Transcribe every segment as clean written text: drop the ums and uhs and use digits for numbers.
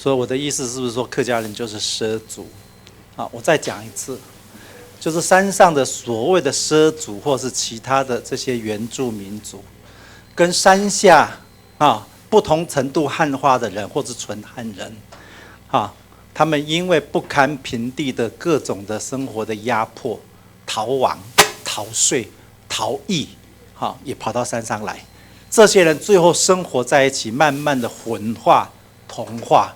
所以我的意思是不是说客家人就是畲族？啊，我再讲一次，就是山上的所谓的畲族或是其他的这些原住民族，跟山下不同程度汉化的人或是纯汉人，他们因为不堪平地的各种的生活的压迫，逃亡、逃税、逃逸，也跑到山上来。这些人最后生活在一起，慢慢的混化、同化，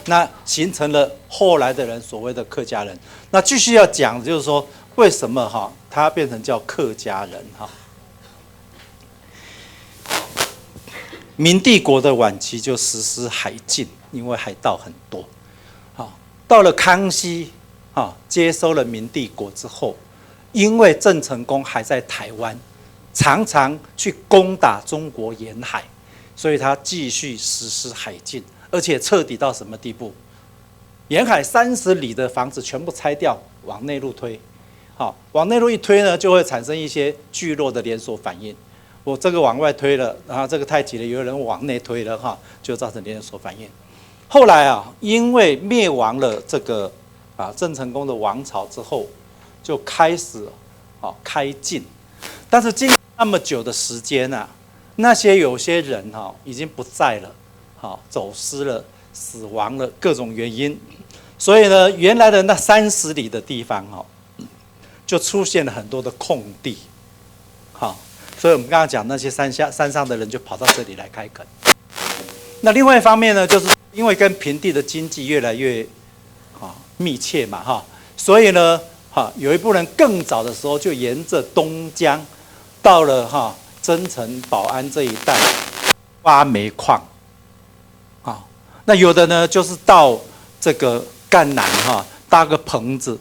那形成了后来的人所谓的客家人。那继续要讲，就是说为什么他变成叫客家人明帝国的晚期就实施海禁，因为海盗很多。到了康熙接收了明帝国之后，因为郑成功还在台湾，常常去攻打中国沿海，所以他继续实施海禁，而且彻底到什么地步？沿海30里的房子全部拆掉，往内陆推。往内陆一推呢，就会产生一些聚落的连锁反应。我这个往外推了，然后这个太急了，有人往内推了，就造成连锁反应。后来因为灭亡了这个郑成功的王朝之后，就开始开禁。但是经过那么久的时间那些有些人已经不在了，走失了、死亡了，各种原因。所以呢，原来的那30里的地方就出现了很多的空地，所以我们刚刚讲那些山上的人就跑到这里来开垦。那另外一方面呢，就是因为跟平地的经济越来越密切嘛，所以呢，有一部分人更早的时候就沿着东江到了增城、宝安这一带挖煤矿，那有的呢就是到这个赣南搭个棚子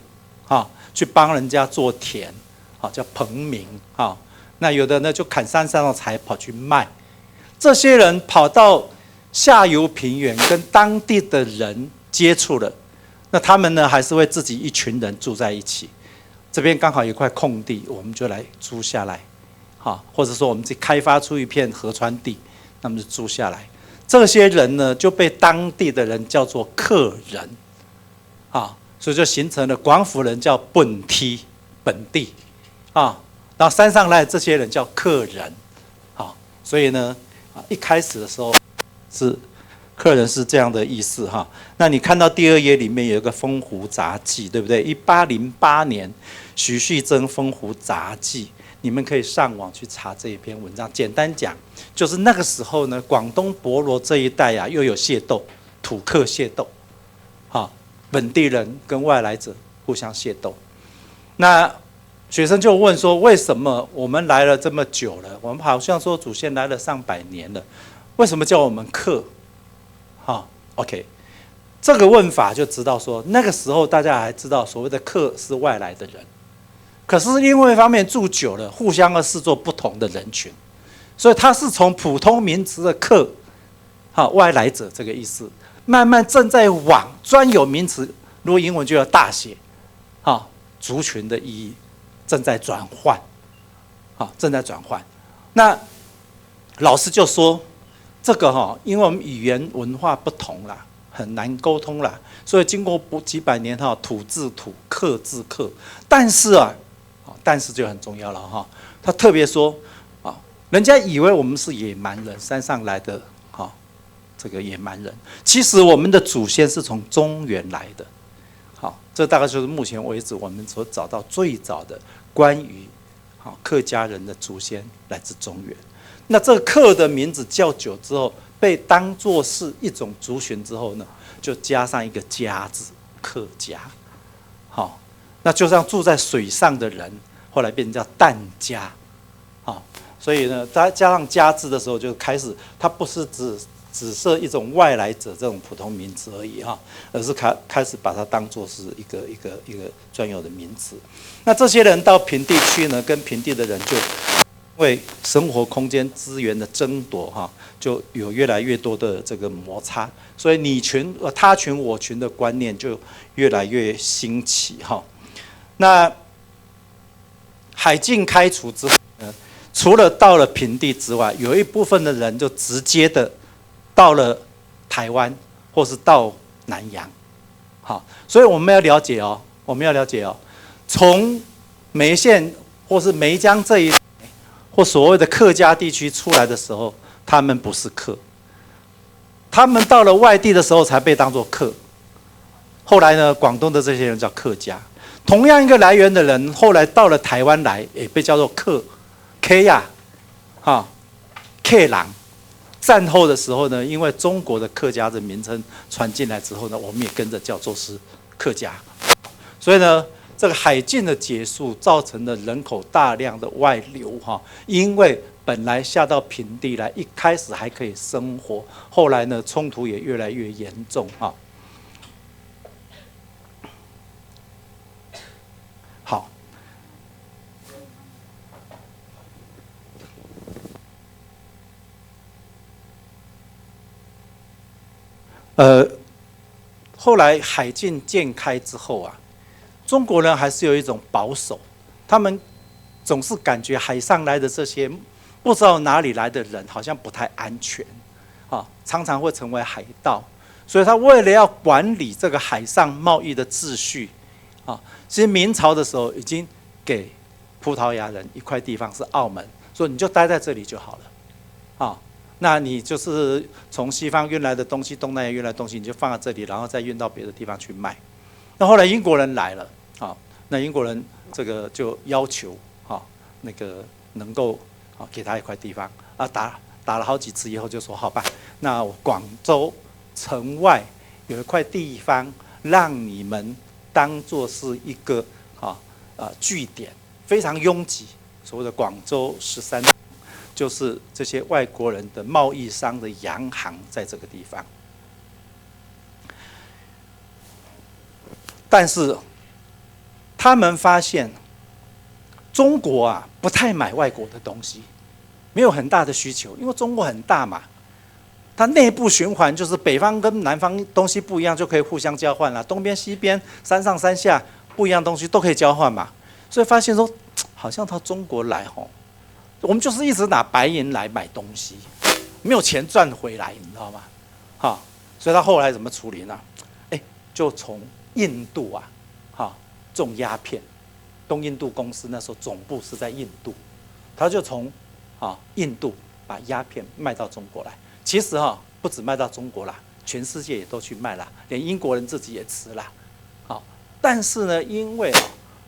去帮人家做田，叫棚民那有的呢就砍山上的柴跑去卖。这些人跑到下游平原跟当地的人接触了，那他们呢还是会自己一群人住在一起。这边刚好有一块空地，我们就来租下来，或者说我们自己开发出一片河川地，那么就租下来。这些人呢就被当地的人叫做客人，所以就形成了广府人叫本地，然后山上来的这些人叫客人，所以呢，一开始的时候是客人是这样的意思那你看到第2页里面有一个《风湖杂记》，对不对？1808年许旭珍《风湖杂记》，你们可以上网去查这一篇文章。简单讲，就是那个时候呢，广东博罗这一带又有械斗，土客械斗，本地人跟外来者互相械斗。那学生就问说，为什么我们来了这么久了，我们好像说祖先来了上百年了，为什么叫我们客？OK， 这个问法就知道说，那个时候大家还知道所谓的客是外来的人，可是因为一方面住久了，互相视作不同的人群，所以他是从普通名词的客，外来者这个意思，慢慢正在往专有名词，如果英文就要大写，族群的意义正在转换，正在转换。那老师就说，这个因为我们语言文化不同啦，很难沟通啦，所以经过几百年土治土，客治客。但是但是就很重要了他特别说人家以为我们是野蛮人，山上来的这个野蛮人，其实我们的祖先是从中原来的。这大概就是目前为止我们所找到最早的关于客家人的祖先来自中原。那这个客的名字较久之后，被当作是一种族群之后呢，就加上一个家字，客家。那就像住在水上的人，后来变成叫疍家。所以呢，加上家字的时候，就开始它不是只设一种外来者这种普通名词而已而是开始把它当作是一个专有的名词。那这些人到平地去呢，跟平地的人就因为生活空间资源的争夺就有越来越多的这个摩擦，所以你群他群我群的观念就越来越兴起那海禁开除之后呢，除了到了平地之外，有一部分的人就直接的到了台湾或是到南洋。好，所以我们要了解哦，从梅县或是梅江这一带或所谓的客家地区出来的时候，他们不是客，他们到了外地的时候才被当作客。后来呢，广东的这些人叫客家。同样一个来源的人，后来到了台湾来，也被叫做客 K 呀，客郎。战后的时候呢，因为中国的客家的名称传进来之后呢，我们也跟着叫做是客家。所以呢，这个海禁的结束，造成了人口大量的外流因为本来下到平地来，一开始还可以生活，后来呢，冲突也越来越严重好，后来海禁渐开之后啊，中国人还是有一种保守，他们总是感觉海上来的这些不知道哪里来的人好像不太安全常常会成为海盗，所以他为了要管理这个海上贸易的秩序其实明朝的时候已经给葡萄牙人一块地方是澳门，说你就待在这里就好了那你就是从西方运来的东西，东南亚运来的东西，你就放在这里，然后再运到别的地方去卖。那后来英国人来了那英国人这个就要求那个能够给他一块地方打了好几次以后就说好吧，那我广州城外有一块地方让你们当作是一个据点，非常拥挤，所谓的广州13就是这些外国人的贸易商的洋行在这个地方。但是他们发现中国不太买外国的东西，没有很大的需求，因为中国很大嘛，它内部循环就是北方跟南方东西不一样就可以互相交换了，东边西边山上山下不一样东西都可以交换嘛，所以发现说好像到中国来我们就是一直拿白银来买东西，没有钱赚回来，你知道吗？所以他后来怎么处理呢？就从印度种鸦片，东印度公司那时候总部是在印度，他就从印度把鸦片卖到中国来。其实不止卖到中国啦，全世界也都去卖啦，连英国人自己也吃啦。但是呢，因为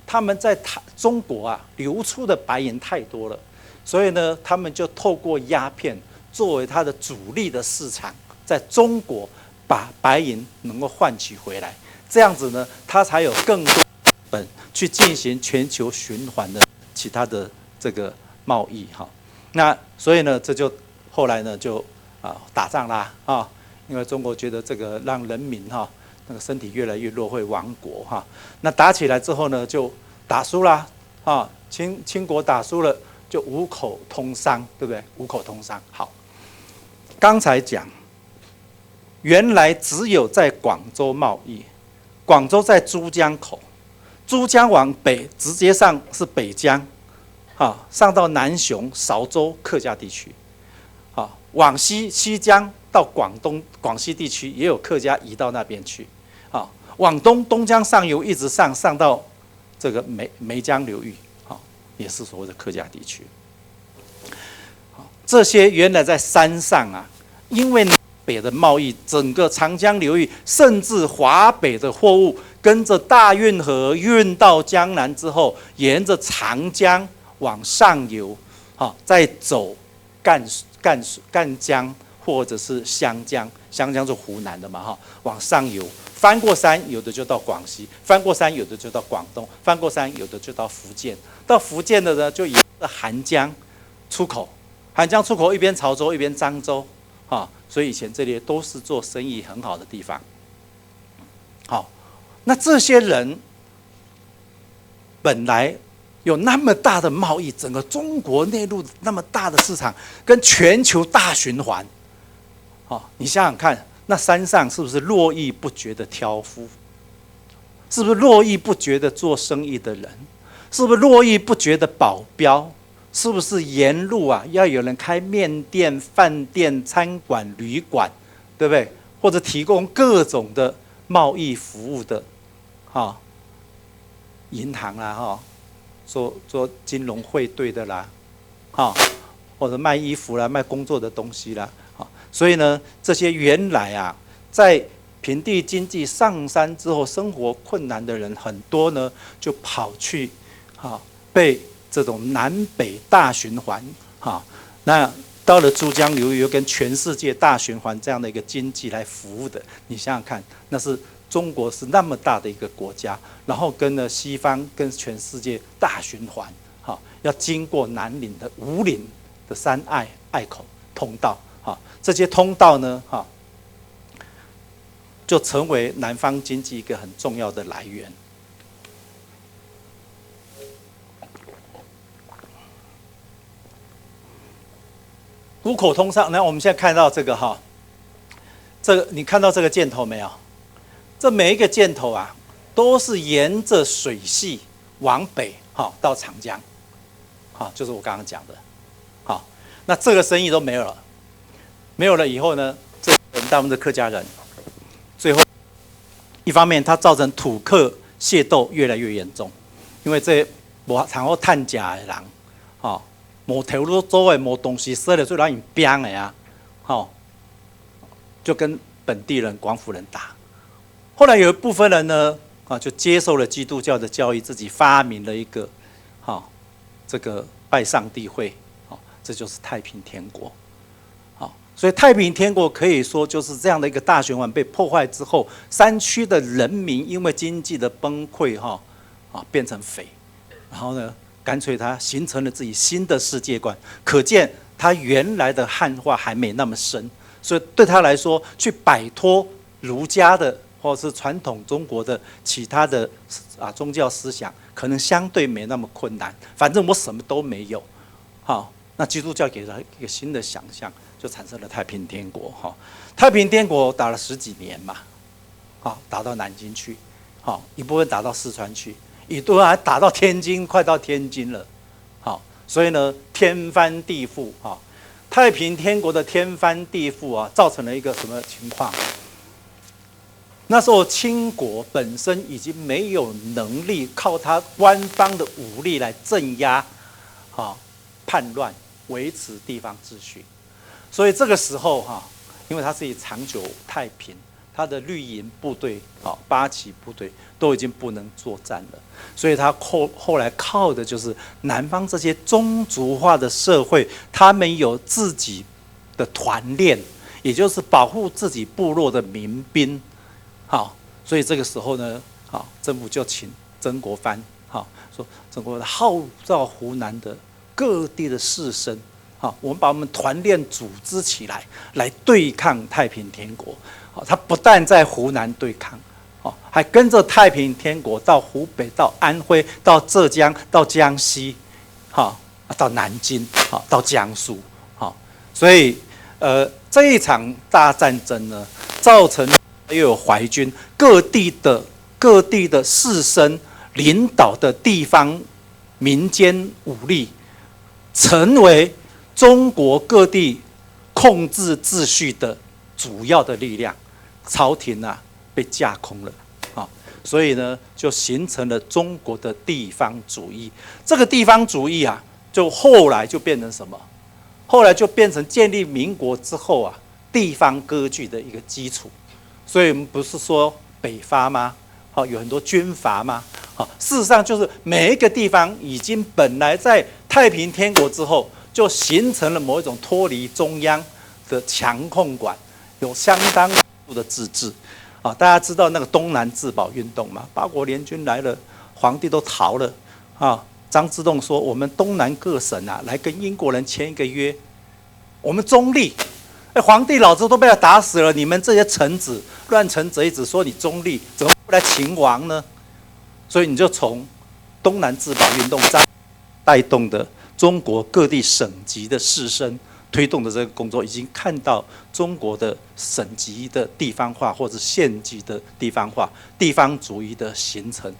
他们在中国流出的白银太多了，所以呢，他们就透过鸦片作为它的主力的市场，在中国把白银能够换取回来，这样子呢，它才有更多本去进行全球循环的其他的这个贸易那所以呢，这就后来呢就打仗啦因为中国觉得这个让人民那个身体越来越弱会亡国那打起来之后呢，就打输啦清国打输了。就五口通商，对不对？五口通商。好，刚才讲，原来只有在广州贸易，广州在珠江口，珠江往北直接上是北江，上到南雄、韶州客家地区，往西江到广西地区也有客家移到那边去，往东江上游一直上到这个梅江流域。也是所谓的客家地区，这些原来在山上因为南北的贸易，整个长江流域，甚至华北的货物跟着大运河运到江南之后，沿着长江往上游，再走赣江或者是湘江，湘江是湖南的嘛往上游。翻过山，有的就到广西；翻过山，有的就到广东；翻过山，有的就到福建。到福建的呢，就沿着韩江出口，韩江出口一边潮州一边漳州，所以以前这里都是做生意很好的地方。好，那这些人本来有那么大的贸易，整个中国内陆那么大的市场，跟全球大循环，你想想看。那山上是不是络绎不绝的挑夫？是不是络绎不绝的做生意的人？是不是络绎不绝的保镖？是不是沿路要有人开面店、饭店、餐馆、旅馆，对不对？或者提供各种的贸易服务的，银行啦，做金融汇兑的啦，或者卖衣服啦、卖工作的东西啦，所以呢，这些原来啊，在平地经济上山之后，生活困难的人很多呢，就跑去，被这种南北大循环，那到了珠江流域，又跟全世界大循环这样的一个经济来服务的，你想想看，那是中国是那么大的一个国家，然后跟了西方跟全世界大循环，要经过南岭的五岭的三隘口通道，这些通道呢，就成为南方经济一个很重要的来源。五口通商，那我们现在看到这个这个你看到这个箭头没有？这每一个箭头啊，都是沿着水系往北到长江，就是我刚刚讲的，那这个生意都没有了，没有了以后呢，这人大部分的客家人，最后一方面它造成土客械斗越来越严重，因为这无常好探假的人，无头路做的无东西说的，所以让你编的啊，就跟本地人广府人打。后来有一部分人呢，就接受了基督教的教义，自己发明了一个，这个拜上帝会，这就是太平天国。所以太平天国可以说就是这样的一个大循环被破坏之后，山区的人民因为经济的崩溃，变成匪，然后呢，干脆他形成了自己新的世界观。可见他原来的汉化还没那么深，所以对他来说，去摆脱儒家的或者是传统中国的其他的宗教思想，可能相对没那么困难。反正我什么都没有，那基督教给他一个新的想象，就产生了太平天国。太平天国打了10几年嘛，打到南京去，一部分打到四川去，一部分还打到天津，快到天津了。所以呢，天翻地覆。太平天国的天翻地覆造成了一个什么情况？那时候清国本身已经没有能力靠他官方的武力来镇压，叛乱，维持地方秩序。所以这个时候因为他自己长久太平，他的绿营部队八旗部队都已经不能作战了，所以他后来靠的就是南方这些宗族化的社会，他们有自己的团练，也就是保护自己部落的民兵。所以这个时候呢，政府就请曾国藩，说曾国藩号召湖南的各地的士绅，我们把我们团练组织起来，来对抗太平天国。他不但在湖南对抗，还跟着太平天国到湖北、到安徽、到浙江、到江西，到南京，到江苏，所以这一场大战争呢，造成又有淮军各地的士绅领导的地方民间武力，成为中国各地控制秩序的主要的力量。朝廷被架空了，所以呢，就形成了中国的地方主义。这个地方主义就后来就变成什么？后来就变成建立民国之后地方割据的一个基础。所以我们不是说北伐吗？有很多军阀吗？事实上就是每一个地方已经本来在太平天国之后，就形成了某一种脱离中央的强控管，有相当的自治。大家知道那个东南自保运动嘛？八国联军来了，皇帝都逃了。张之洞说：“我们东南各省来跟英国人签一个约，我们中立。皇帝老子都被他打死了，你们这些臣子乱臣贼子说你中立，怎么不来秦王呢？所以你就从东南自保运动带动的中国各地省级的士绅推动的这个工作，已经看到中国的省级的地方化或者县级的地方化、地方主义的形成，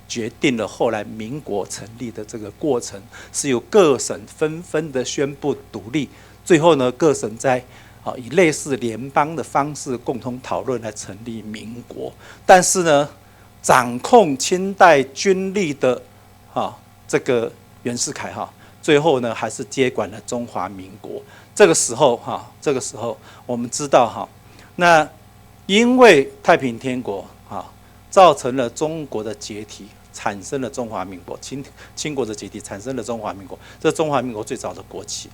决定了后来民国成立的这个过程，是由各省纷纷的宣布独立，最后呢，各省在好，以类似联邦的方式共同讨论来成立民国。但是呢，掌控清代军力的这个袁世凯最后呢还是接管了中华民国。这个时候我们知道那因为太平天国造成了中国的解体，产生了中华民国。清国的解体产生了中华民国，这是中华民国最早的国旗。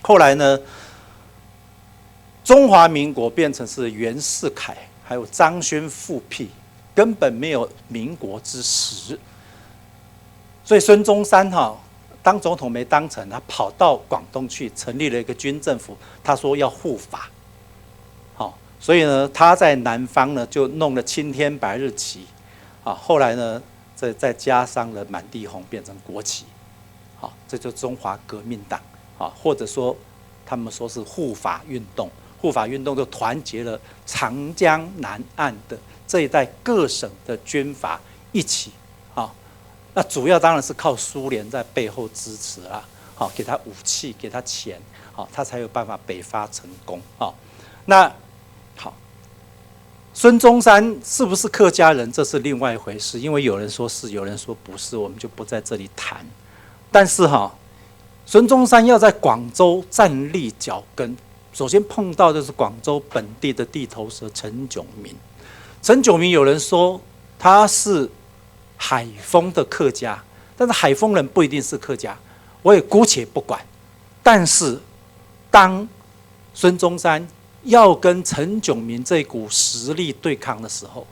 后来呢，中华民国变成是袁世凯还有张勋复辟，根本没有民国之实。所以孙中山当总统没当成，他跑到广东去成立了一个军政府，他说要护法。所以呢，他在南方呢就弄了青天白日旗，后来呢再加上了满地红变成国旗，这就是中华革命党，或者说他们说是护法运动。护法运动就团结了长江南岸的这一带各省的军阀一起，那主要当然是靠苏联在背后支持啦，给他武器，给他钱，他才有办法北伐成功。那好，孙中山是不是客家人，这是另外一回事，因为有人说是，有人说不是，我们就不在这里谈。但是孙中山要在广州站立脚跟，首先碰到的是广州本地的地头蛇陈炯明。陈炯明有人说他是海丰的客家，但是海丰人不一定是客家，我也姑且不管。但是当孙中山要跟陈炯明这股实力对抗的时候，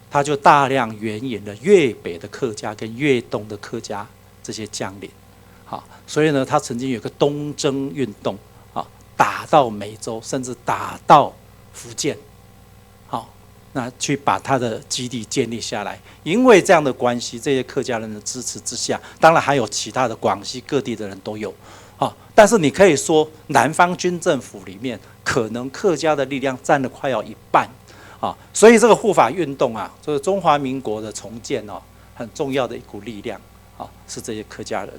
他就大量援引了粤北的客家跟粤东的客家这些将领。所以呢，他曾经有个东征运动，打到美洲，甚至打到福建，那去把他的基地建立下来。因为这样的关系，这些客家人的支持之下，当然还有其他的广西各地的人都有，但是你可以说南方军政府里面，可能客家的力量占了快要一半，所以这个护法运动就是中华民国的重建很重要的一股力量，是这些客家人。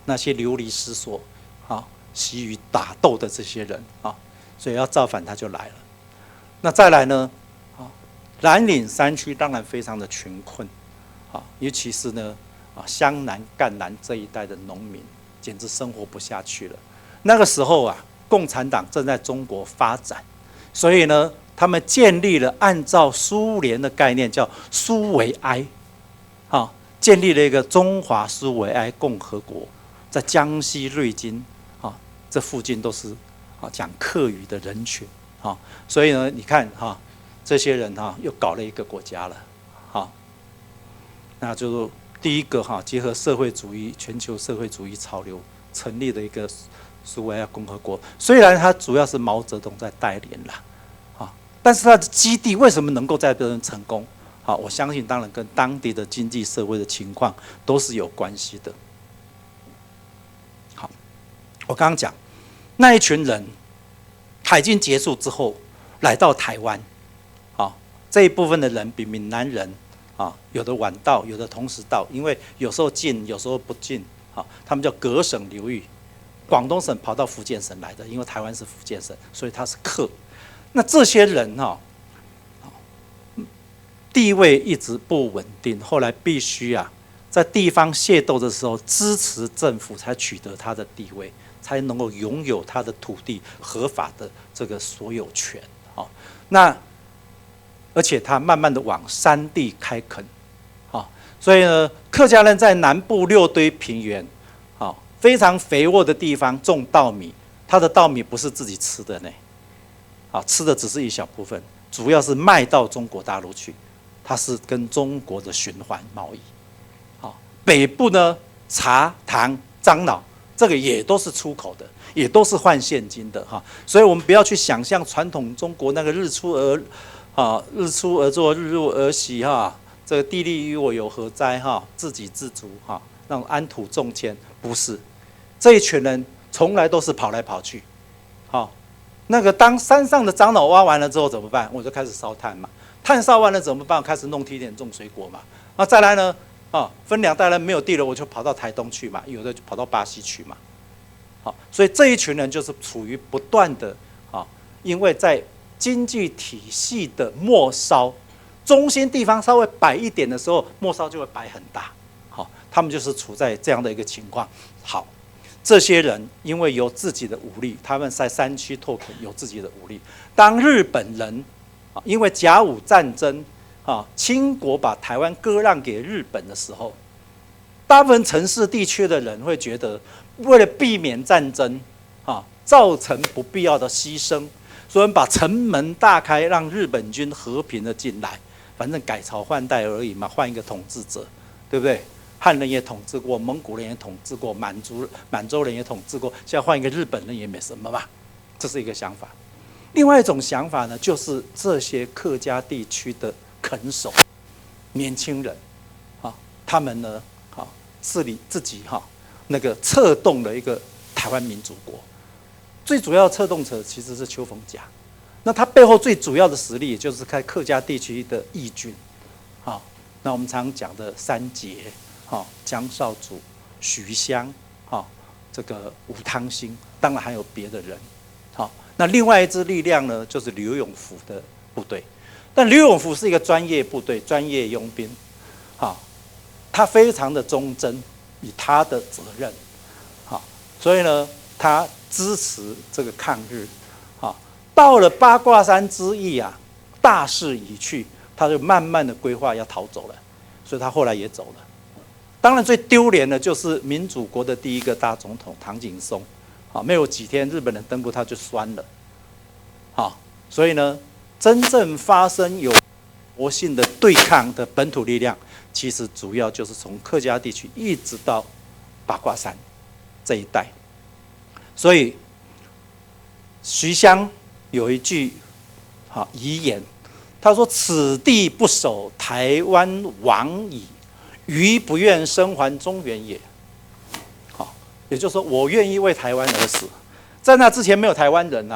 那些流离失所，习于打斗的这些人，所以要造反他就来了。那再来呢，南岭山区当然非常的穷困，尤其是呢，湘南、赣南这一带的农民，简直生活不下去了。那个时候共产党正在中国发展，所以呢，他们建立了按照苏联的概念叫苏维埃，建立了一个中华苏维埃共和国，在江西瑞金，这附近都是讲客语的人群，所以呢，你看这些人又搞了一个国家了，那就是第一个结合社会主义全球社会主义潮流成立的一个苏维埃共和国。虽然它主要是毛泽东在带领啦，但是它的基地为什么能够在这边成功？我相信当然跟当地的经济社会的情况都是有关系的。好，我刚刚讲那一群人海禁结束之后来到台湾，这一部分的人比闽南人有的晚到，有的同时到，因为有时候进，有时候不进，他们叫隔省流域。广东省跑到福建省来的，因为台湾是福建省，所以他是客。那这些人地位一直不稳定，后来必须在地方械斗的时候支持政府，才取得他的地位，才能够拥有他的土地合法的这个所有权。那而且他慢慢的往山地开垦，所以呢，客家人在南部六堆平原，非常肥沃的地方种稻米，他的稻米不是自己吃的呢，吃的只是一小部分，主要是卖到中国大陆去。它是跟中国的循环贸易，北部呢，茶、糖、樟脑，这个也都是出口的，也都是换现金的所以我们不要去想象传统中国那个日出而作，日入而息这个地利与我有何哉自给自足那种安土重迁，不是。这一群人从来都是跑来跑去，那个当山上的樟脑挖完了之后怎么办？我就开始烧炭嘛。炭烧完了怎么办？开始弄梯田种水果嘛。再来呢，分两代人没有地了，我就跑到台东去嘛，有的就跑到巴西去嘛。好，所以这一群人就是处于不断的因为在经济体系的末梢，中心地方稍微摆一点的时候，末梢就会摆很大。好，他们就是处在这样的一个情况。好，这些人因为有自己的武力，他们在山区拓垦有自己的武力。当日本人因为甲午战争清国把台湾割让给日本的时候，大部分城市地区的人会觉得，为了避免战争造成不必要的牺牲，所以把城门大开，让日本军和平的进来，反正改朝换代而已嘛，换一个统治者，对不对？汉人也统治过，蒙古人也统治过，满洲人也统治过，现在换一个日本人也没什么嘛，这是一个想法。另外一种想法呢，就是这些客家地区的垦守年轻人他们呢治理自己那个策动了一个台湾民主国。最主要的策动者其实是邱逢甲，那他背后最主要的实力，也就是在客家地区的义军那我们常讲的三杰江少祖、徐襄这个吴汤兴，当然还有别的人那另外一支力量呢，就是刘永福的部队。但刘永福是一个专业部队、专业佣兵他非常的忠贞，以他的责任所以呢，他支持这个抗日到了八卦山之役大势已去，他就慢慢的规划要逃走了，所以他后来也走了。当然最丢脸的就是民主国的第一个大总统唐景崧没有几天日本人登陆他就酸了所以呢，真正发生有活性的对抗的本土力量，其实主要就是从客家地区一直到八卦山这一带。所以徐襄有一句遗言，他说：“此地不守，台湾亡矣，余不愿生还中原也。”也就是说，我愿意为台湾而死。在那之前没有台湾人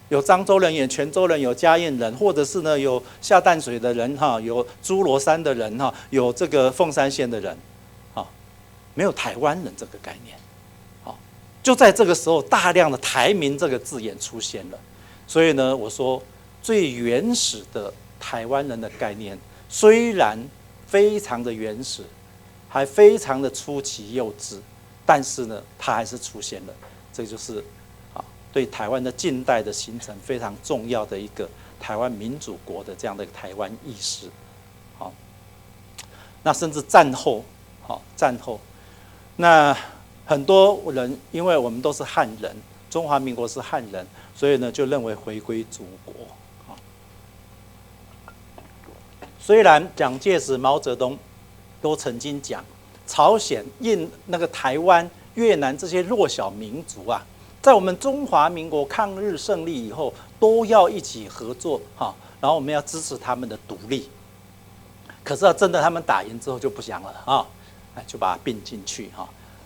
有漳州人、有泉州人、有嘉义人，或者是呢有下淡水的人有诸罗山的人有这个凤山县的人没有台湾人这个概念就在这个时候，大量的台民这个字眼出现了。所以呢，我说最原始的台湾人的概念，虽然非常的原始，还非常的出奇幼稚，但是呢，它还是出现了。这就是对台湾的近代的形成非常重要的一个台湾民主国的这样的台湾意识。那甚至战后，那很多人因为我们都是汉人，中华民国是汉人，所以呢就认为回归祖国。虽然蒋介石、毛泽东都曾经讲，朝鲜、那个台湾、越南这些弱小民族在我们中华民国抗日胜利以后，都要一起合作然后我们要支持他们的独立。可是真的他们打赢之后就不想了就把它并进去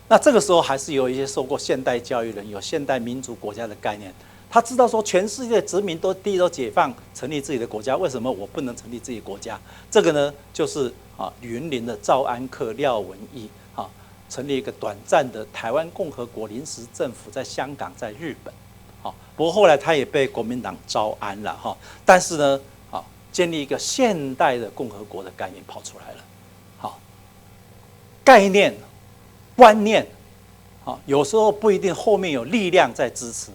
那这个时候还是有一些受过现代教育人，有现代民主国家的概念。他知道说全世界殖民地都解放，成立自己的国家，为什么我不能成立自己的国家？这个呢，就是云林的赵安克、廖文毅成立一个短暂的台湾共和国临时政府，在香港、在日本不过后来他也被国民党招安了但是呢建立一个现代的共和国的概念跑出来了概念观念有时候不一定后面有力量在支持，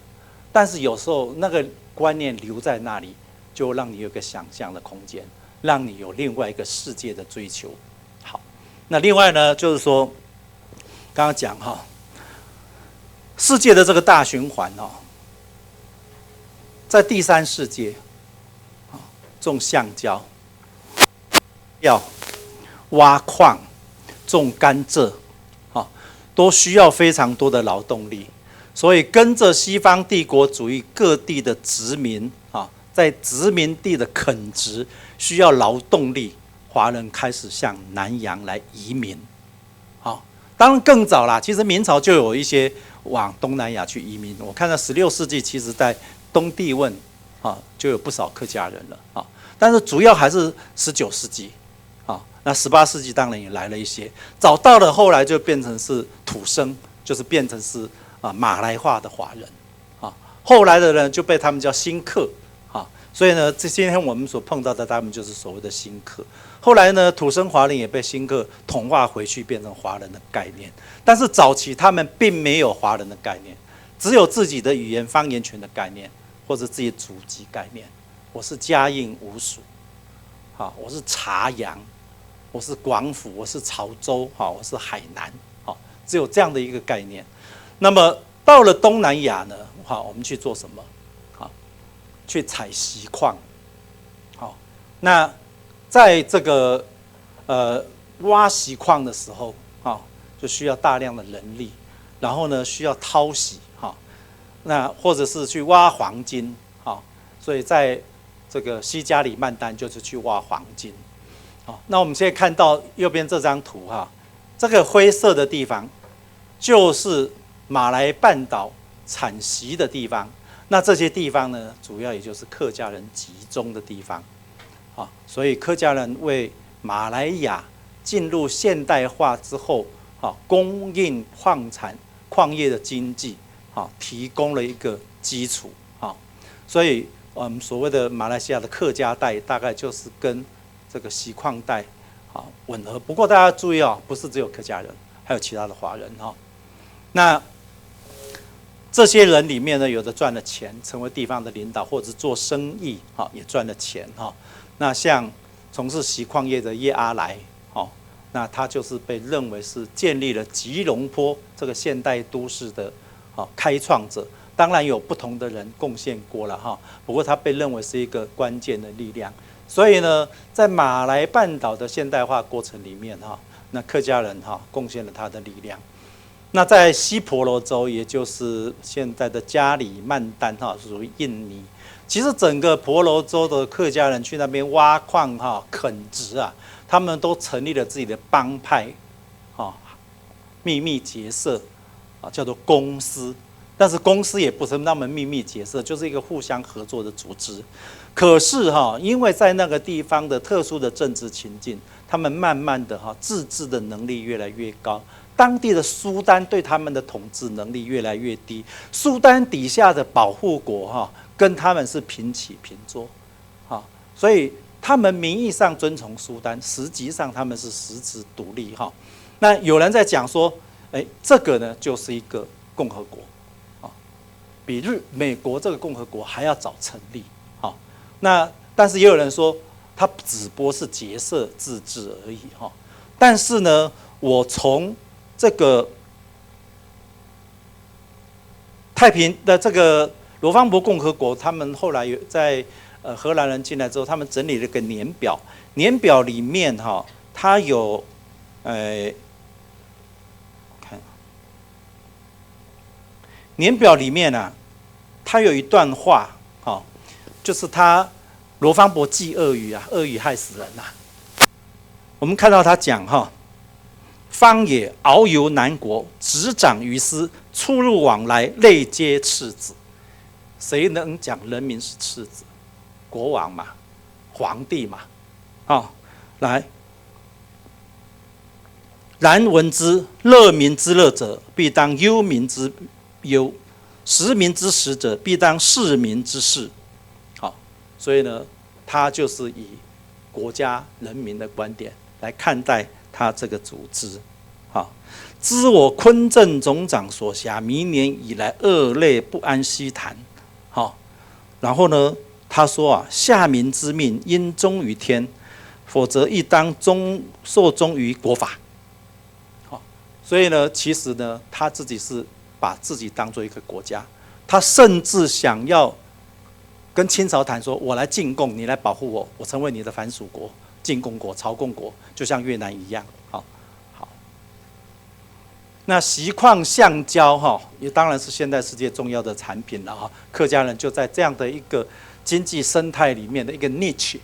但是有时候那个观念留在那里，就让你有个想象的空间，让你有另外一个世界的追求。好，那另外呢，就是说刚刚讲世界的这个大循环在第三世界种橡胶、要挖矿、种甘蔗都需要非常多的劳动力，所以跟着西方帝国主义各地的殖民在殖民地的垦殖需要劳动力，华人开始向南洋来移民。当然更早啦，其实明朝就有一些往东南亚去移民。我看到16世纪，其实在东帝汶就有不少客家人了但是主要还是19世纪那18世纪当然也来了一些，找到了后来就变成是土生，就是变成是马来化的华人，后来的人就被他们叫新客，所以呢，今天我们所碰到的他们就是所谓的新客。后来呢，土生华人也被新客同化回去，变成华人的概念。但是早期他们并没有华人的概念，只有自己的语言方言权的概念，或者自己祖籍概念。我是嘉应五属，我是茶阳，我是广府，我是潮州，我是海南，只有这样的一个概念。那么到了东南亚呢，我们去做什么？去采锡矿。那在这个挖锡矿的时候，就需要大量的人力，然后呢需要淘洗，那或者是去挖黄金，所以在这个西加里曼丹就是去挖黄金。那我们现在看到右边这张图，这个灰色的地方就是马来半岛产锡的地方。那这些地方呢，主要也就是客家人集中的地方，所以客家人为马来亚进入现代化之后，供应矿业的经济，提供了一个基础，所以我们所谓的马来西亚的客家带，大概就是跟这个锡矿带吻合。不过大家注意不是只有客家人，还有其他的华人那这些人里面呢，有的赚了钱，成为地方的领导，或者是做生意，也赚了钱那像从事锡矿业的叶阿来，那他就是被认为是建立了吉隆坡这个现代都市的开创者。当然有不同的人贡献过了不过他被认为是一个关键的力量。所以呢，在马来半岛的现代化过程里面那客家人贡献了他的力量。那在西婆罗洲，也就是现在的加里曼丹属于印尼。其实整个婆罗洲的客家人去那边挖矿垦殖他们都成立了自己的帮派秘密结社叫做公司。但是公司也不是那么秘密结社，就是一个互相合作的组织。可是因为在那个地方的特殊的政治情境，他们慢慢的自治的能力越来越高。当地的苏丹对他们的统治能力越来越低，苏丹底下的保护国跟他们是平起平坐，所以他们名义上遵从苏丹，实际上他们是实质独立那有人在讲说，这个呢就是一个共和国，比美国这个共和国还要早成立，那但是也有人说，它只不过是结社自治而已但是呢，我从这个太平的这个罗芳伯共和国，他们后来有在荷兰人进来之后，他们整理了一个年表，年表里面它有看年表里面它有一段话就是罗芳伯记鳄鱼鳄鱼害死人我们看到他讲方也遨游南国，执掌于斯，出入往来，类皆赤子。谁能讲人民是赤子？国王嘛，皇帝嘛，来。然闻之，乐民之乐者，必当忧民之忧；食民之食者，必当事民之事。所以呢，他就是以国家人民的观点来看待他这个组织。知我昆镇总长所辖，明年以来恶类不安息谈。然后呢，他说下民之命应忠于天，否则亦当受忠于国法。所以呢，其实呢，他自己是把自己当作一个国家，他甚至想要跟清朝谈说，我来进贡，你来保护我，我成为你的藩属国、进贡国、朝贡国，就像越南一样。好，那锡矿橡胶也当然是现代世界重要的产品了客家人就在这样的一个经济生态里面的一个 niche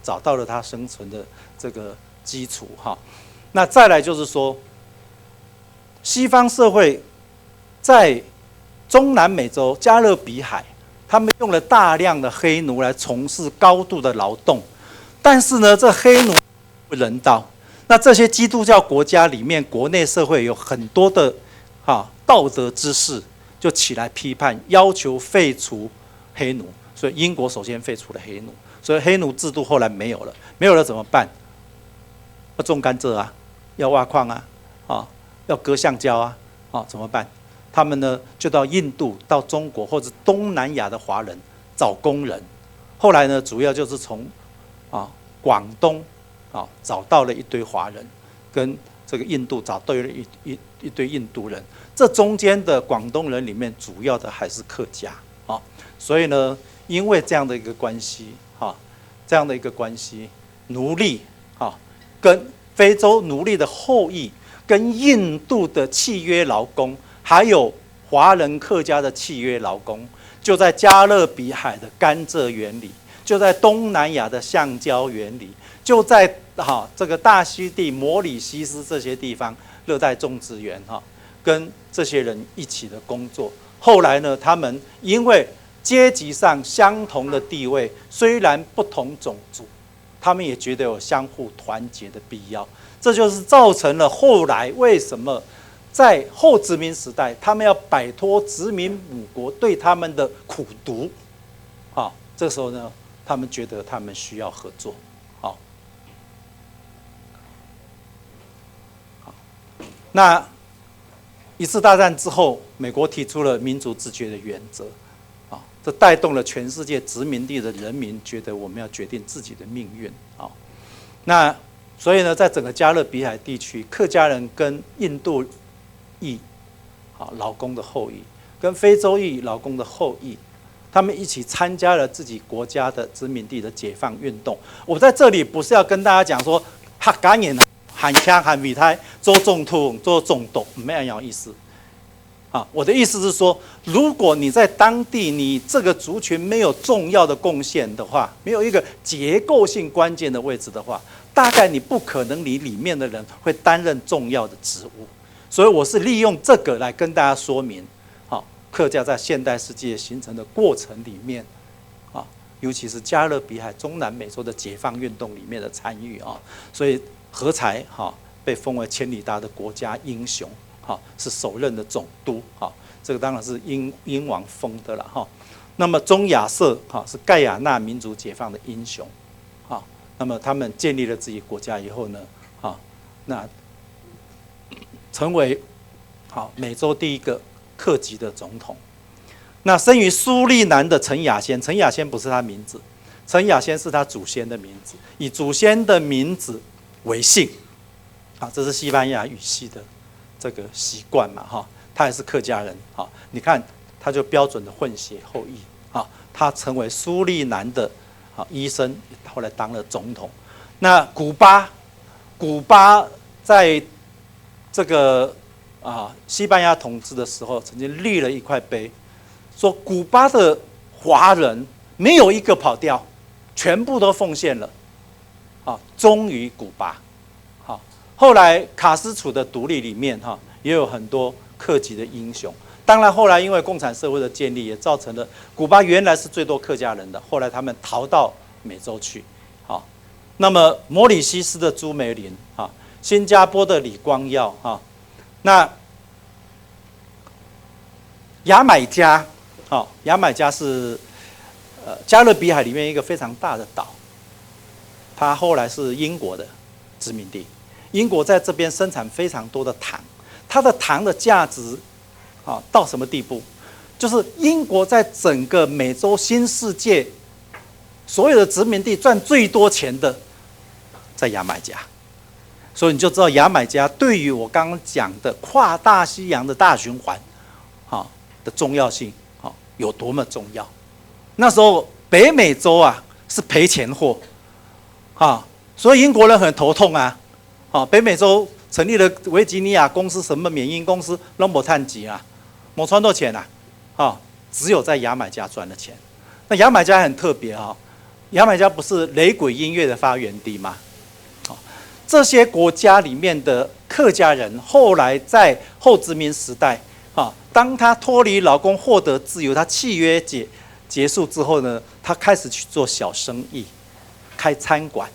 找到了它生存的这个基础那再来就是说，西方社会在中南美洲加勒比海，他们用了大量的黑奴来从事高度的劳动，但是呢，这黑奴不人道。那这些基督教国家里面，国内社会有很多的道德之士就起来批判，要求废除黑奴。所以英国首先废除了黑奴，所以黑奴制度后来没有了。没有了怎么办？要种甘蔗啊，要挖矿啊，要割橡胶啊，怎么办？他们呢就到印度、到中国或者东南亚的华人找工人。后来呢，主要就是从广东找到了一堆华人，跟这个印度找到了一堆印度人。这中间的广东人里面，主要的还是客家所以呢，因为这样的一个关系这样的一个关系，奴隶跟非洲奴隶的后裔，跟印度的契约劳工，还有华人客家的契约劳工，就在加勒比海的甘蔗园里，就在东南亚的橡胶园里，就在这个大溪地、摩里西斯这些地方热带种植园跟这些人一起的工作。后来呢，他们因为阶级上相同的地位，虽然不同种族，他们也觉得有相互团结的必要。这就是造成了后来为什么在后殖民时代，他们要摆脱殖民母国对他们的苦毒这时候呢，他们觉得他们需要合作。那一次大战之后，美国提出了民族自决的原则这带动了全世界殖民地的人民觉得我们要决定自己的命运那所以呢，在整个加勒比海地区，客家人跟印度裔劳工的后裔，跟非洲裔劳工的后裔，他们一起参加了自己国家的殖民地的解放运动。我在这里不是要跟大家讲说客家人喊腔喊米胎做总统做总统，没有那样意思我的意思是说，如果你在当地你这个族群没有重要的贡献的话，没有一个结构性关键的位置的话，大概你不可能你里面的人会担任重要的职务。所以我是利用这个来跟大家说明客家在现代世界形成的过程里面尤其是加勒比海、中南美洲的解放运动里面的参与所以何才被封为千里达的国家英雄是首任的总督这个当然是英王封的了那么中亚瑟是盖亚纳民族解放的英雄那么他们建立了自己国家以后呢那成为美洲第一个客籍的总统。那生于苏利南的陈亚先，陈亚先不是他名字，陈亚先是他祖先的名字，以祖先的名字为姓这是西班牙语系的这个习惯嘛他也是客家人你看他就标准的混血后裔他成为苏利南的医生，后来当了总统。那古巴在这个西班牙统治的时候，曾经立了一块碑，说古巴的华人没有一个跑掉，全部都奉献了忠于古巴。后来卡斯楚的独立里面也有很多客籍的英雄。当然后来因为共产社会的建立，也造成了古巴原来是最多客家人的，后来他们逃到美洲去那么摩里西斯的朱梅林新加坡的李光耀那牙买加牙买加是加勒比海里面一个非常大的岛，它后来是英国的殖民地。英国在这边生产非常多的糖，它的糖的价值到什么地步？就是英国在整个美洲新世界所有的殖民地赚最多钱的在牙买加，所以你就知道牙买加对于我刚刚讲的跨大西洋的大循环的重要性有多么重要。那时候北美洲是赔钱货所以英国人很头痛北美洲成立了维吉尼亚公司，什么缅因公司都没赚钱没赚到钱只有在牙买加赚了钱。那牙买加很特别牙买加不是雷鬼音乐的发源地吗？这些国家里面的客家人，后来在后殖民时代当他脱离劳工获得自由，他契约结束之后呢，他开始去做小生意，开餐馆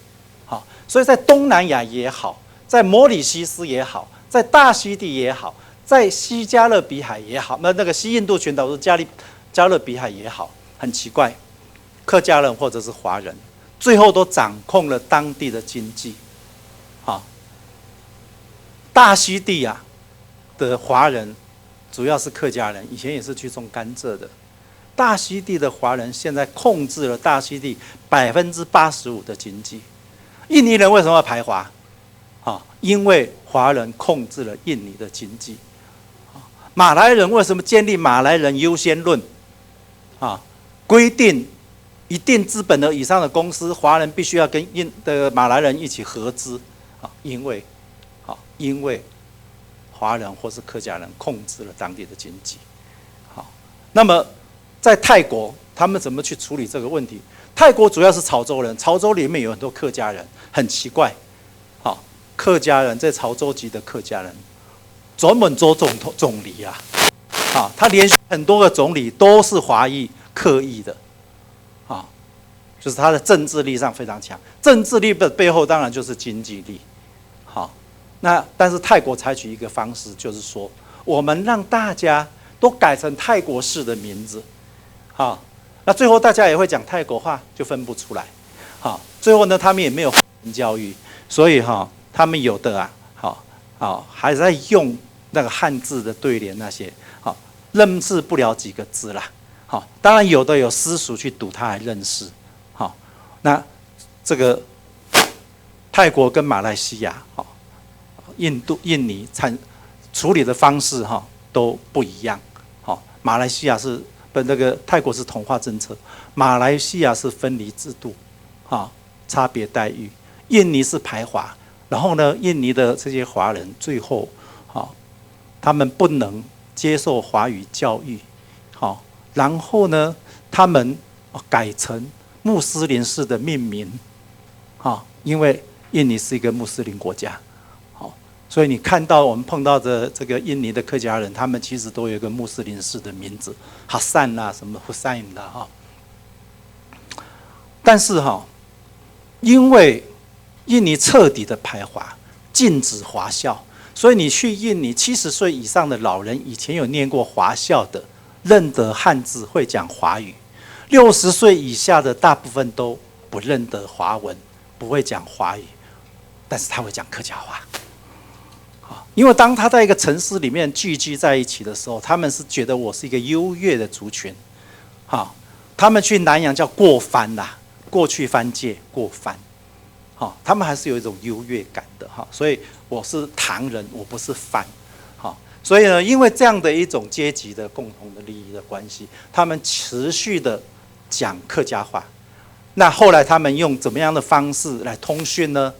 所以在东南亚也好，在摩里西斯也好，在大溪地也好，在西加勒比海也好，那个西印度群岛是加勒比海也好，很奇怪，客家人或者是华人，最后都掌控了当地的经济。好，大溪地啊的华人主要是客家人，以前也是去种甘蔗的。大溪地的华人现在控制了大溪地85%的经济。印尼人为什么要排华？因为华人控制了印尼的经济。马来人为什么建立马来人优先论？规定一定资本额以上的公司，华人必须要跟马来人一起合资。因为华人或是客家人控制了当地的经济。好，那么在泰国，他们怎么去处理这个问题？泰国主要是潮州人，潮州里面有很多客家人，很奇怪。好，客家人在潮州籍的客家人，专门做总理啊。好，他连续很多个总理都是华裔刻意的。啊，就是他的政治力上非常强。政治力的背后当然就是经济力。好，但是泰国采取一个方式，就是说我们让大家都改成泰国式的名字。好，那最后大家也会讲泰国话，就分不出来。好，最后呢，他们也没有教育，所以他们有的还在用那个汉字的对联那些，认识不了几个字啦。好，当然有的有私塾去读，他还认识。好，那这个泰国跟马来西亚、印尼处理的方式都不一样。好，马来西亚是那个泰国是同化政策，马来西亚是分离制度，差别待遇。印尼是排华，然后呢，印尼的这些华人最后，他们不能接受华语教育，然后呢，他们改成穆斯林式的命名，因为印尼是一个穆斯林国家，所以你看到我们碰到的这个印尼的客家人，他们其实都有一个穆斯林式的名字，哈散啦，什么胡塞因啦，但是因为印尼彻底的排华，禁止华校，所以你去印尼70岁以上的老人，以前有念过华校的，认得汉字，会讲华语；60岁以下的大部分都不认得华文，不会讲华语，但是他会讲客家话。因为当他在一个城市里面聚集在一起的时候，他们是觉得我是一个优越的族群。他们去南洋叫过番啦，过去番界过番。他们还是有一种优越感的。所以我是唐人，我不是番。所以呢，因为这样的一种阶级的共同的利益的关系，他们持续的讲客家话。那后来他们用怎么样的方式来通讯呢？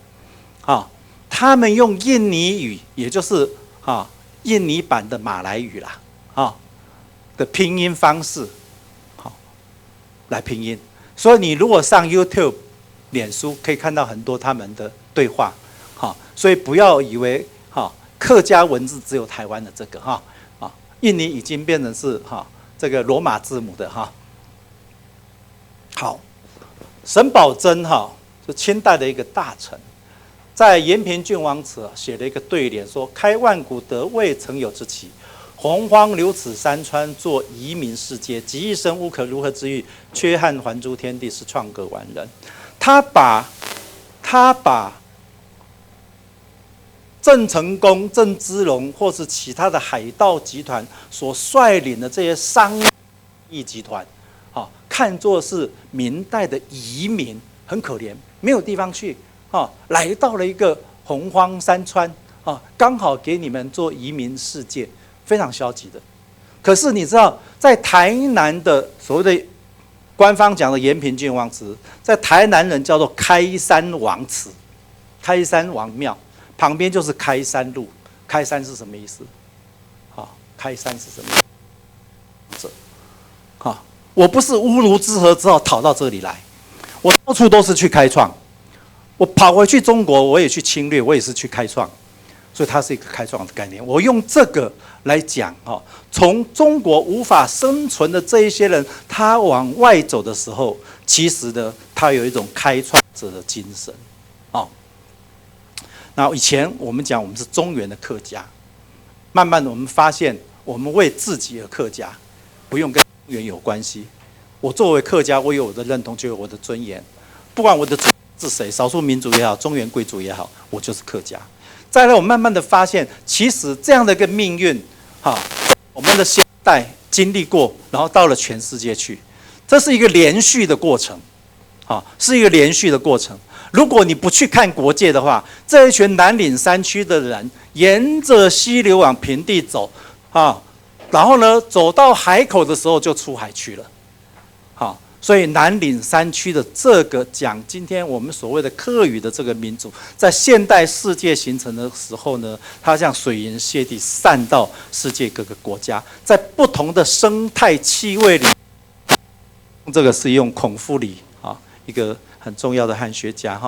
他们用印尼语，也就是印尼版的马来语啦，的拼音方式，来拼音。所以你如果上 YouTube、脸书，可以看到很多他们的对话，所以不要以为客家文字只有台湾的这个印尼已经变成是这个罗马字母的好，沈葆桢是清代的一个大臣。在延平郡王祠写了一个对联，说：“开万古得未曾有之奇，洪荒流此山川，作移民世界。极一生无可如何之欲，缺汉还诸天地，是创个完人。”他把郑成功、郑芝龙或是其他的海盗集团所率领的这些商业集团，看作是明代的移民，很可怜，没有地方去。来到了一个洪荒山川，刚好给你们做移民世界，非常消极的。可是你知道，在台南的所谓的官方讲的延平郡王祠，在台南人叫做开山王祠，开山王庙旁边就是开山路。开山是什么意思？开山是什么意思？我不是乌卢之河，只好逃到这里来。我到处都是去开创。我跑回去中国，我也去侵略，我也是去开创，所以它是一个开创的概念。我用这个来讲，从中国无法生存的这一些人，他往外走的时候，其实呢，他有一种开创者的精神。那以前我们讲我们是中原的客家，慢慢的我们发现，我们为自己而客家，不用跟中原有关系。我作为客家，我有我的认同，就有我的尊严，不管我的祖是谁，少数民族也好，中原贵族也好，我就是客家。再来，我慢慢的发现，其实这样的一个命运，我们的现代经历过，然后到了全世界去，这是一个连续的过程，是一个连续的过程。如果你不去看国界的话，这一群南岭山区的人，沿着溪流往平地走，然后呢，走到海口的时候就出海去了，所以南岭山区的这个讲今天我们所谓的客语的这个民族，在现代世界形成的时候呢，它像水银泻地散到世界各个国家，在不同的生态气味里，这个是用孔夫里一个很重要的汉学家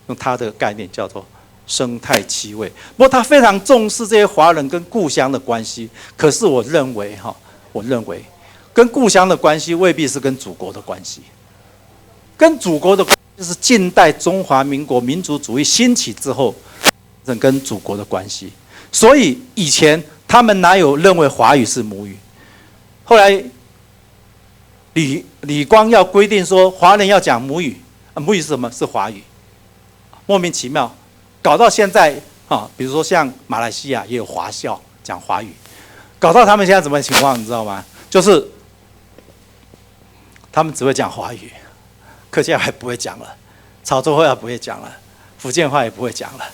用他的概念叫做生态气味。不过他非常重视这些华人跟故乡的关系，可是我认为跟故乡的关系未必是跟祖国的关系，跟祖国的关系是近代中华民国民族主义兴起之后，跟祖国的关系。所以以前他们哪有认为华语是母语？后来李光耀规定说华人要讲母语，母语是什么？是华语。莫名其妙，搞到现在比如说像马来西亚也有华校讲华语，搞到他们现在怎么情况你知道吗？就是他们只会讲华语，客家话也不会讲了，潮州话也不会讲了，福建话也不会讲了，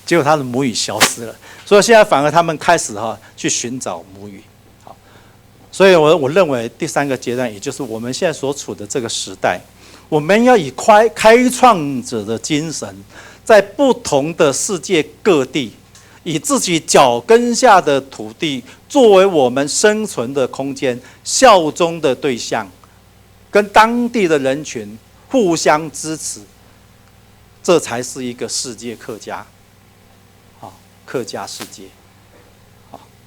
结果他的母语消失了，所以现在反而他们开始去寻找母语，所以我认为第三个阶段，也就是我们现在所处的这个时代，我们要以开创者的精神，在不同的世界各地，以自己脚跟下的土地作为我们生存的空间，效忠的对象，跟当地的人群互相支持，这才是一个世界客家，客家世界，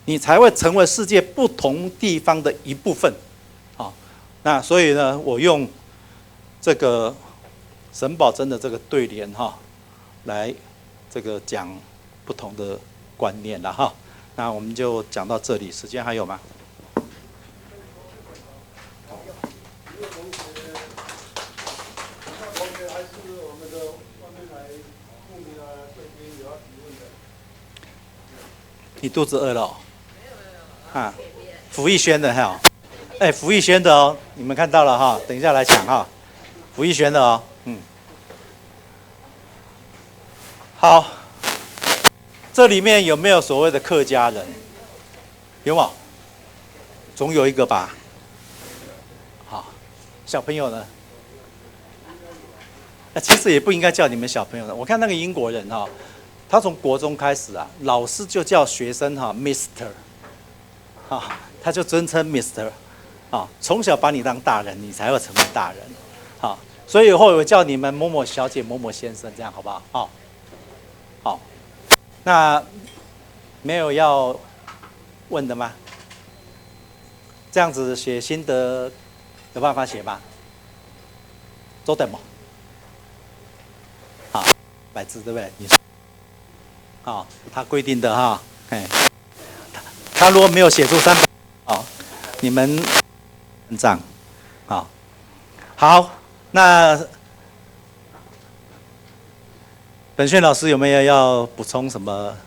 你才会成为世界不同地方的一部分，那所以呢，我用这个沈葆桢的这个对联来这个讲不同的观念了那我们就讲到这里，时间还有吗？你肚子饿了福义轩的福义轩的你们看到了等一下来抢福义轩的好，这里面有没有所谓的客家人？有吗？总有一个吧。好，小朋友呢？其实也不应该叫你们小朋友的。我看那个英国人他从国中开始老师就叫学生Mr. 他就尊称 Mr. 从小把你当大人，你才会成为大人所以以后我叫你们某某小姐、某某先生，这样好不好？好，那没有要问的吗？这样子写心得有办法写吗？周等吗？好，100字对不对？你他规定的他如果没有写出300，你们认账，好，那本炫老师有没有要补充什么？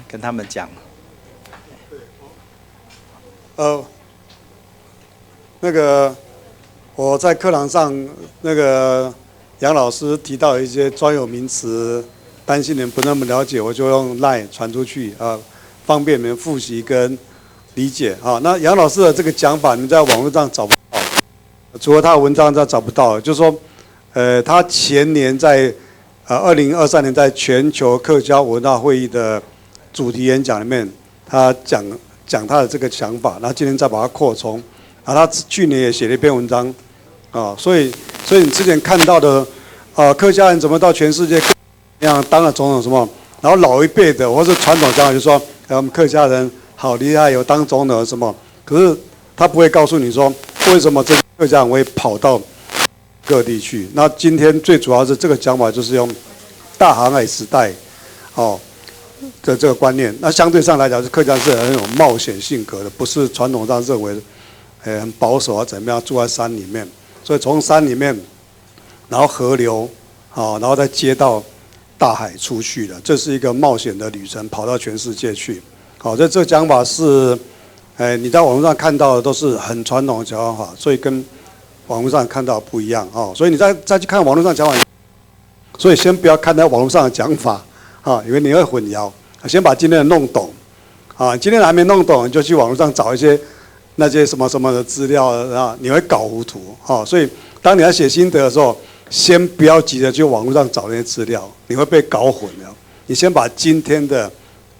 跟他们讲。那个我在课堂上，那个杨老师提到一些专有名词，担心你们不那么了解，我就用 LINE 传出去方便你们复习跟理解那杨老师的这个讲法，你们在网络上找不到，除了他的文章上找不到，就是说，他前年在2023年在全球客家文化会议的主题演讲里面，他讲他的这个想法，然后今天再把它扩充，他去年也写了一篇文章，所以你之前看到的，客家人怎么到全世界那样当了总统什么，然后老一辈的或是传统讲法就说，我们客家人好厉害，有当总统什么，可是他不会告诉你说，为什么这客家人会跑到各地去。那今天最主要是这个讲法，就是用大航海时代，的这个观念。那相对上来讲，客家是很有冒险性格的，不是传统上认为，很保守啊怎么样，住在山里面。所以从山里面，然后河流，然后再接到大海出去的，这是一个冒险的旅程，跑到全世界去。好，这个讲法是，你在网络上看到的都是很传统的讲法，所以跟网络上看到的不一样哦。所以你再去看网络上讲法，所以先不要看在网络上的讲法因为你会混淆。先把今天的弄懂今天还没弄懂，你就去网络上找一些那些什么什么的资料你会搞糊涂所以当你在写心得的时候，先不要急着去网络上找那些资料，你会被搞混了。你先把今天的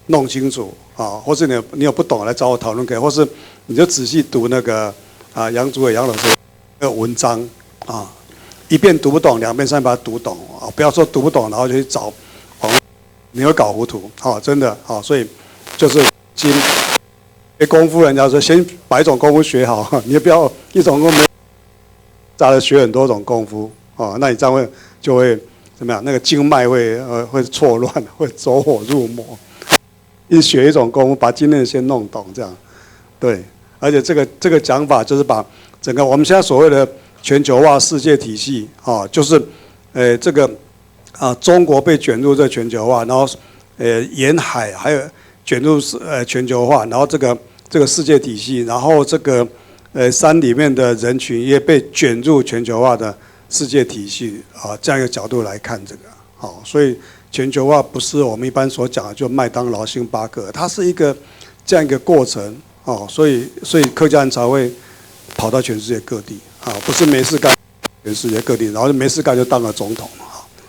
弄清楚或是你有不懂来找我讨论可以，或是你就仔细读那个杨祖伟杨老师的文章一遍读不懂，两遍三遍把它读懂不要说读不懂然后就去找网络，你会搞糊涂真的所以就是功夫，人家说先把一种功夫学好，你也不要一种功夫没杂的学很多种功夫那你这样就会怎么样？那个经脉会错乱，会走火入魔。一学一种功夫，把今天的先弄懂，这样对。而且这个讲法就是把整个我们现在所谓的全球化世界体系就是这个中国被卷入这全球化，然后沿海还有卷入全球化，然后这个世界体系，然后这个山里面的人群也被卷入全球化的世界体系这样一个角度来看这个所以全球化不是我们一般所讲的就麦当劳、星巴克，它是一个这样一个过程所以客家人才会跑到全世界各地不是没事干，全世界各地，然后没事干就当了总统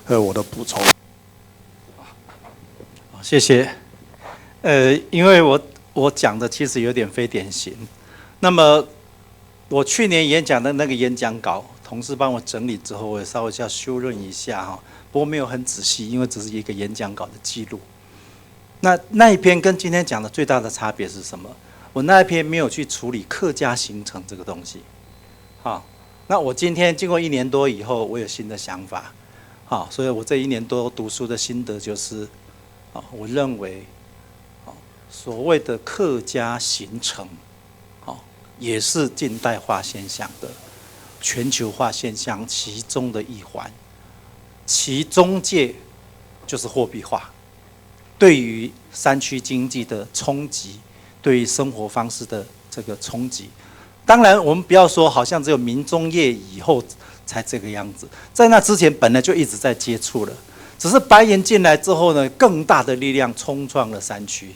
这是我的补充。谢谢。因为我讲的其实有点非典型。那么我去年演讲的那个演讲稿，同事帮我整理之后，我也稍微要修润一下不过没有很仔细，因为只是一个演讲稿的记录。那一篇跟今天讲的最大的差别是什么？我那一篇没有去处理客家形成这个东西。那我今天经过1年多以后，我有新的想法。所以我这1年多读书的心得就是，我认为，所谓的客家形成，也是近代化现象的全球化现象其中的一环。其中介就是货币化，对于山区经济的冲击，对于生活方式的这个冲击。当然，我们不要说好像只有民中业以后才这个样子，在那之前本来就一直在接触了，只是白银进来之后呢，更大的力量冲撞了山区。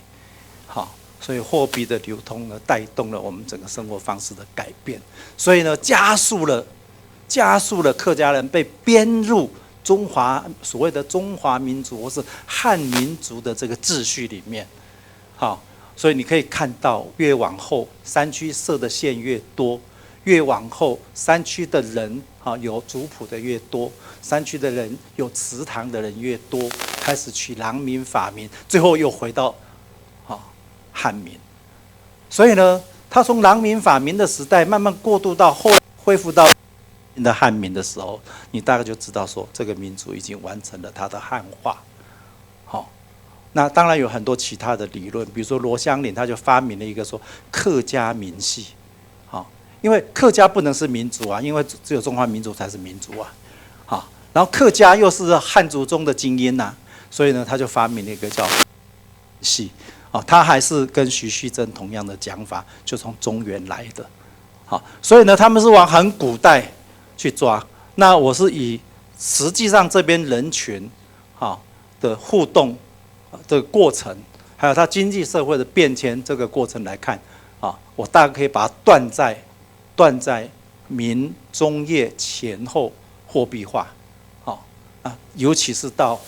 所以货币的流通呢，带动了我们整个生活方式的改变，所以呢，加速了客家人被编入所谓的中华民族或是汉民族的这个秩序里面。所以你可以看到，越往后山区设的县越多，越往后山区的人有族谱的越多，山区的人有祠堂的人越多，开始取良民法民，最后又回到汉民。所以呢，他从良民法民的时代慢慢过渡到后来恢复到的汉民的时候，你大概就知道说，这个民族已经完成了它的汉化。那当然有很多其他的理论，比如说罗香林他就发明了一个说客家民系。因为客家不能是民族因为只有中华民族才是民族然后客家又是汉族中的精英所以呢，他就发明了一个叫系。他还是跟徐旭珍同样的讲法，就从中原来的。所以呢，他们是往很古代去抓。那我是以实际上这边人群的互动的过程，还有它经济社会的变迁这个过程来看我大概可以把它断在民中叶前后货币化。尤其是到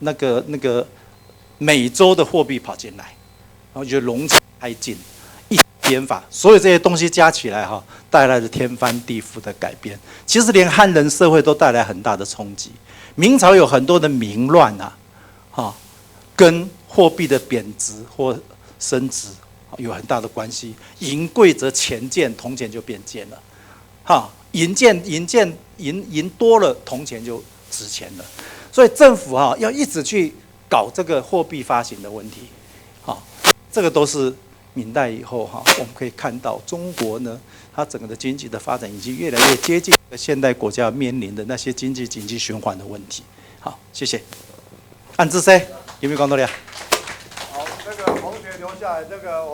那个美洲的货币跑进来，然后就龙开进一编法，所有这些东西加起来带来了天翻地覆的改变。其实连汉人社会都带来很大的冲击。明朝有很多的民乱跟货币的贬值或升值有很大的关系。银贵则钱贱，铜钱就变贱了。银多了，铜钱就值钱了。所以政府要一直去搞这个货币发行的问题，好，这个都是明代以后哈，我们可以看到中国呢，它整个的经济的发展已经越来越接近现代国家面临的那些经济循环的问题。好，谢谢。安志 C， 有没有讲到的？好，这个同学留下来这个。